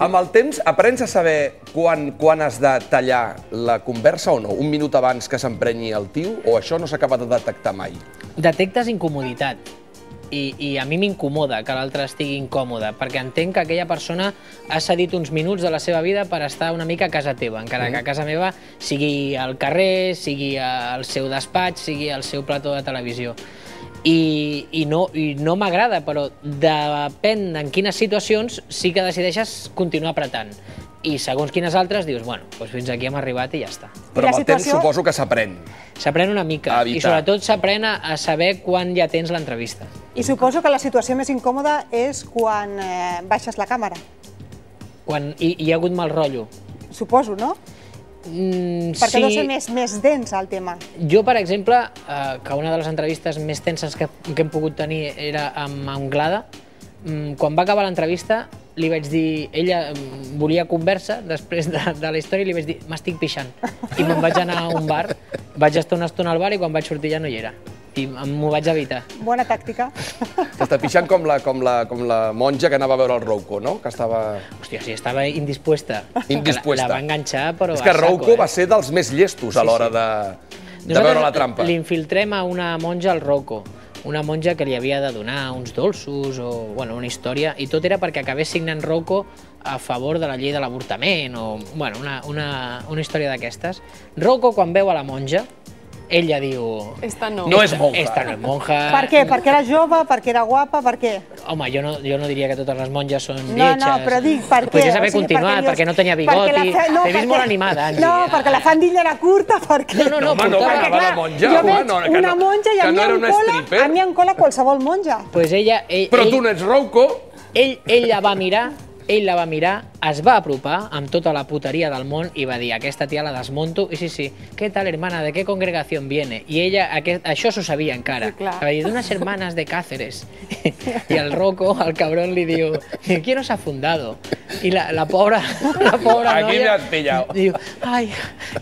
Amb el temps aprens a saber quan has de tallar la conversa o no? Un minut abans que s'emprenyi el tio, o això no s'acaba de detectar mai? Detectes incomoditat. I a mi m'incomoda que l'altre estigui incòmode, perquè entenc que aquella persona ha cedit uns minuts de la seva vida per estar una mica a casa teva, encara que a casa meva sigui al carrer, sigui al seu despatx, sigui al seu plató de televisió. I no m'agrada, però depèn en quines situacions sí que decideixes continuar apretant. I segons quines altres dius, bueno, doncs fins aquí hem arribat i ja està. Però amb el temps suposo que s'aprèn. S'aprèn una mica, i sobretot s'aprèn a saber quan ja tens l'entrevista. I suposo que la situació més incòmoda és quan baixes la càmera. Quan hi ha hagut mal rotllo. Suposo, no? Perquè deu ser més dens el tema. Jo, per exemple, que una de les entrevistes més tenses que hem pogut tenir era amb Anglada, quan va acabar l'entrevista li vaig dir, ella volia conversa després de la història i li vaig dir, m'estic pixant. I me'n vaig anar a un bar, vaig estar una estona al bar i quan vaig sortir ja no hi era. I m'ho vaig evitar. Bona tàctica. T'està pixant com la monja que anava a veure el Rouco, no? Que estava... Hòstia, sí, estava indispuesta. Indispuesta. La va enganxar, però és que Rouco va ser dels més llestos a l'hora de veure la trampa. L'infiltrem a una monja al Rouco. Una monja que li havia de donar uns dolços o una història, i tot era perquè acabés signant Rouco a favor de la llei de l'avortament o una història d'aquestes. Rouco, quan veu a la monja, ella diu... Esta no. No és monja. Esta no és monja. Per què? Perquè era jove, perquè era guapa, per què? Home, jo no diria que totes les monges són No, lletges. no, però dic, per què? Podries haver continuat, perquè no tenia bigoti. T'he vist molt animada, Angie. No, perquè la fandilla era curta, perquè... No, perquè clar, jo veig una monja i a mi em cola qualsevol monja. Pues ella... Però tu no ets Rouco. Ell la va mirar, es va apropar amb tota la puteria del món i va dir, aquesta tia la desmonto, i sí, ¿qué tal, hermana? ¿De qué congregación viene? I ella, això s'ho sabia encara. Va dir, d'unes hermanes de Cáceres. I el Rouco, el cabrón, li diu, ¿quién os ha fundado? I la pobra Aquí me has pillado. Diu, ai,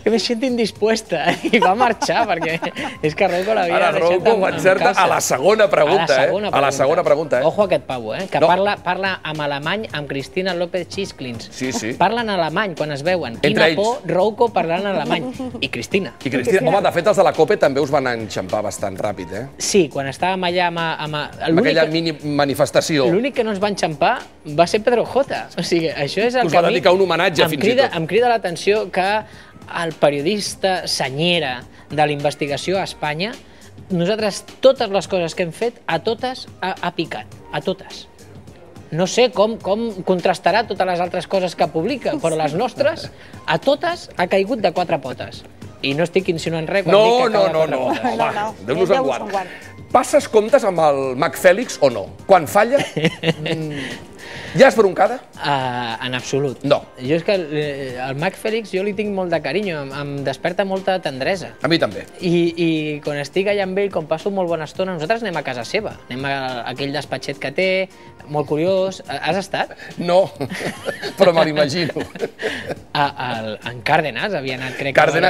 que me siento indispuesta. I va marxar, perquè és que Rouco l'havia deixat en casa. Ara Rouco ho encerta a la segona pregunta, A la segona pregunta, Ojo a aquest pavo, que parla amb alemany amb Cristina López Chisklins. Sí. Parlen alemany quan es veuen. Quina por, Rouco parlant alemany. I Cristina. Home, de fet, els de la COPE també us van enxampar bastant ràpid, Sí, quan estàvem allà amb aquella mini manifestació. L'únic que no ens va enxampar va ser Pedro J. O sigui, això és el que us va dedicar un homenatge, fins i tot. Em crida l'atenció que el periodista senyera de la investigació a Espanya, nosaltres totes les coses que hem fet, a totes ha picat. A totes. No sé com contrastarà totes les altres coses que publica, però les nostres, a totes, ha caigut de 4 potes. I no estic insinuant res quan dic que cau de 4 potes. Home, Déu-nos en guard. Passes comptes amb el Mac Fèlix o no? Quan falla, ja és broncada? En absolut. No. Jo és que el Mac Fèlix jo li tinc molt de carinyo, em desperta molta tendresa. A mi també. I quan estic allà amb ell, quan passo molt bona estona, nosaltres anem a casa seva, anem a aquell despatxet que té, molt curiós. Has estat? No, però me l'imagino. En Cárdenas havia anat, crec, a veure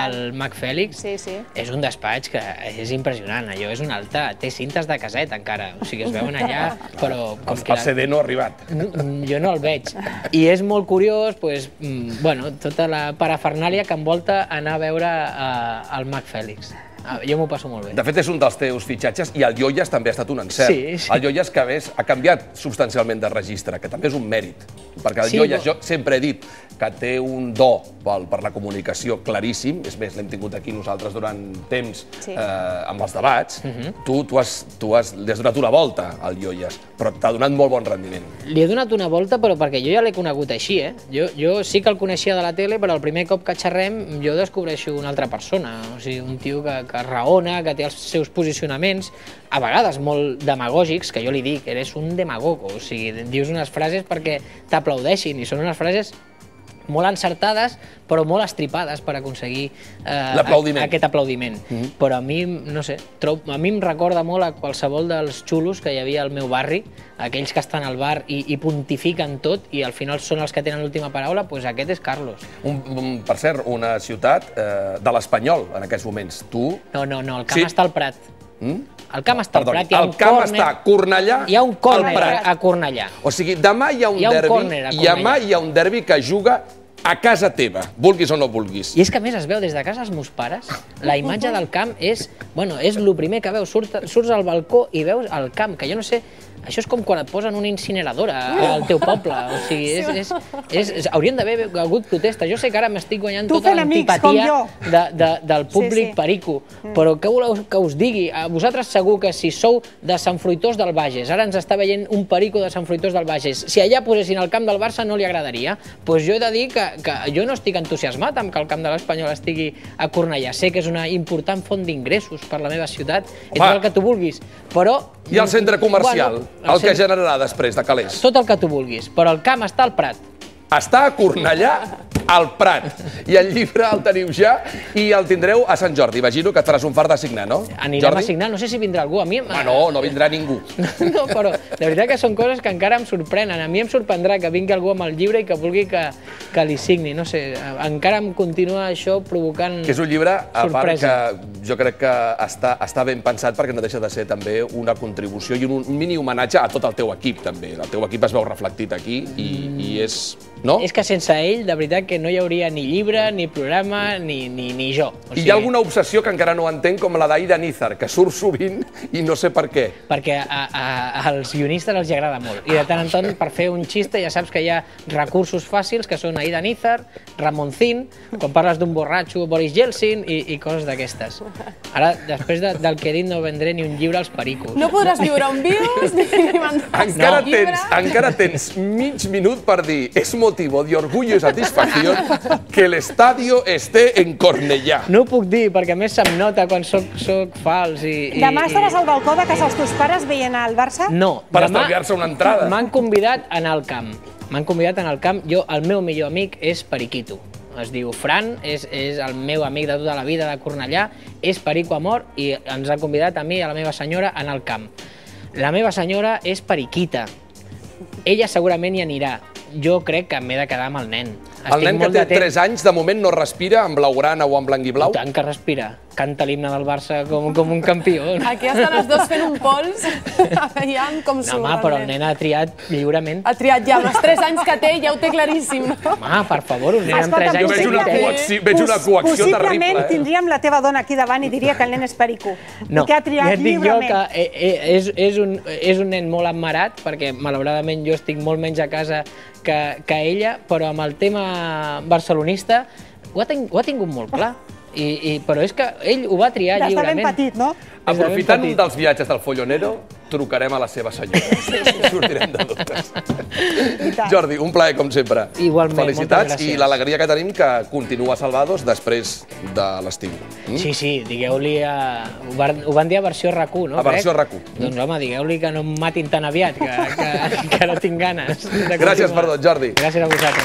el Mac Fèlix. És un despatx que és impressionant, allò és un altar, té cintes de caset encara, o sigui, es veuen allà, però... El CD no ha arribat. Jo no el veig. I és molt curiós, tota la parafernàlia que envolta anar a veure el Mac Fèlix. Jo m'ho passo molt bé. De fet, és un dels teus fitxatges i el Yoyas també ha estat un encert. El Yoyas que ha canviat substancialment de registre, que també és un mèrit. Perquè el Yoyas, jo sempre he dit que té un do per la comunicació claríssim, és més, l'hem tingut aquí nosaltres durant temps amb els debats. Tu li has donat una volta al Yoyas, però t'ha donat molt bon rendiment. Li he donat una volta, però perquè jo ja l'he conegut així, Jo sí que el coneixia de la tele, però el primer cop que xerrem jo descobreixo una altra persona, o sigui, un tio que raona, que té els seus posicionaments, a vegades molt demagògics, que jo li dic, eres un demagogo, o sigui, dius unes frases perquè t'aplaudeixin, i són unes frases molt encertades, però molt estripades per aconseguir aquest aplaudiment. Però a mi, no sé, a mi em recorda molt a qualsevol dels xulos que hi havia al meu barri, aquells que estan al bar i pontifiquen tot i al final són els que tenen l'última paraula, doncs aquest és Carlos. Per cert, una ciutat de l'Espanyol en aquests moments. Tu... No, el camp està al Prat. El camp està al Prat, hi ha un córner... El camp està a Cornellà, hi ha un córner a Cornellà. O sigui, demà hi ha un derbi, i demà hi ha un derbi que juga a casa teva, vulguis o no vulguis. I és que a més es veu des de casa els meus pares, la imatge del camp és el primer que veus, surts al balcó i veus el camp, que jo no sé, això és com quan et posen una incineradora al teu poble, o sigui, haurien d'haver hagut protesta. Jo sé que ara m'estic guanyant tota l'antipatia del públic perico, però què voleu que us digui? Vosaltres segur que si sou de Sant Fruitós del Bages, ara ens està veient un perico de Sant Fruitós del Bages, si allà posessin el camp del Barça no li agradaria, doncs jo he de dir que jo no estic entusiasmat amb que el camp de l'Espanyol estigui a Cornellà. Sé que és una important font d'ingressos per la meva ciutat, i tot el que tu vulguis, però... I el centre comercial, el que generarà després de calés? Tot el que tu vulguis, però el camp està al Prat. Està a Cornellà, al Prat. I el llibre el teniu ja i el tindreu a Sant Jordi. Imagino que et faràs un fart de signar, no? Anirem a signar, no sé si vindrà algú. No vindrà ningú. No, però de veritat que són coses que encara em sorprenen. A mi em sorprendrà que vingui algú amb el llibre i que vulgui que li signi. No sé, encara em continua això provocant sorpresa. Que és un llibre, a part que jo crec que està ben pensat perquè no deixa de ser també una contribució i un mini homenatge a tot el teu equip, també. El teu equip es veu reflectit aquí i és... No? És que sense ell, de veritat, que no hi hauria ni llibre, ni programa, ni jo. I hi ha alguna obsessió que encara no entenc, com la d'Aida Nízar, que surt sovint i no sé per què. Perquè als guionistes els agrada molt. I de tant en tant, per fer un xiste, ja saps que hi ha recursos fàcils, que són Aida Nízar, Ramoncín, quan parles d'un borratxo, Boris Yeltsin i coses d'aquestes. Ara, després del que he dit, no vendré ni un llibre als pericos. No podràs viure un virus ni mandar encara tens mig minut per dir és motivo de orgullo y satisfacción que el estadio esté en Cornellà. No ho puc dir, perquè a més se'm nota quan soc fals i... Demà estaràs al balcó de casa els teus pares veient el Barça? No. Per estalviar-se una entrada. M'han convidat a anar al camp. M'han convidat a anar al camp. El meu millor amic és periquito. Es diu Fran, és el meu amic de tota la vida de Cornellà, és perico a mort i ens ha convidat a mi i a la meva senyora a anar al camp. La meva senyora és periquita. Ella segurament hi anirà. Jo crec que m'he de quedar amb el nen. El nen que té 3 anys, de moment no respira en blaugrana o en blanc i blau? I tant que respira. Canta l'himne del Barça com un campió. Aquí estan els dos fent un pols, veiem com surt. No, home, però el nen ha triat lliurement. Ha triat ja, amb els 3 anys que té, ja ho té claríssim, no? Home, per favor, un nen amb 3 anys... Jo veig una coacció terrible. Possiblement tindríem la teva dona aquí davant i diria que el nen és perico. No, que ha triat ja et dic jo lliurement. que és un nen molt emmarat, perquè malauradament jo estic molt menys a casa que ella, però amb el tema barcelonista ho ha tingut molt clar. Però és que ell ho va triar lliurement. Està ben petit, no? Aprofitant un dels viatges del Follonero, trucarem a la seva senyora. Sortirem de dubtes. Jordi, un plaer, com sempre. Igualment, felicitats i l'alegria que tenim que continua Salvados després de l'estiu. Sí, digueu-li... Ho van dir a versió RAC1, no? A versió RAC1. Doncs home, digueu-li que no em matin tan aviat, que no tinc ganes. Gràcies per tot, Jordi. Gràcies a vosaltres.